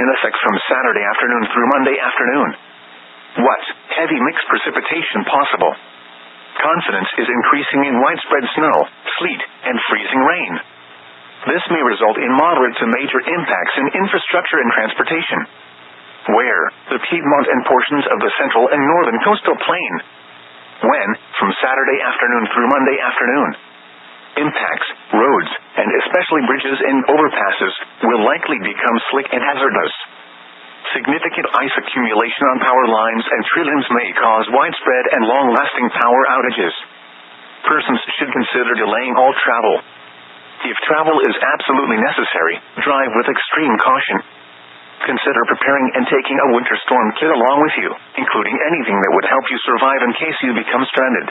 in effect from Saturday afternoon through Monday afternoon. What? Heavy mixed precipitation possible. Confidence is increasing in widespread snow, sleet, and freezing rain. This may result in moderate to major impacts in infrastructure and transportation. Where? The Piedmont and portions of the central and northern coastal plain. When? From Saturday afternoon through Monday afternoon. Impacts, roads, and especially bridges and overpasses, will likely become slick and hazardous. Significant ice accumulation on power lines and tree limbs may cause widespread and long-lasting power outages. Persons should consider delaying all travel. If travel is absolutely necessary, drive with extreme caution. Consider preparing and taking a winter storm kit along with you, including anything that would help you survive in case you become stranded.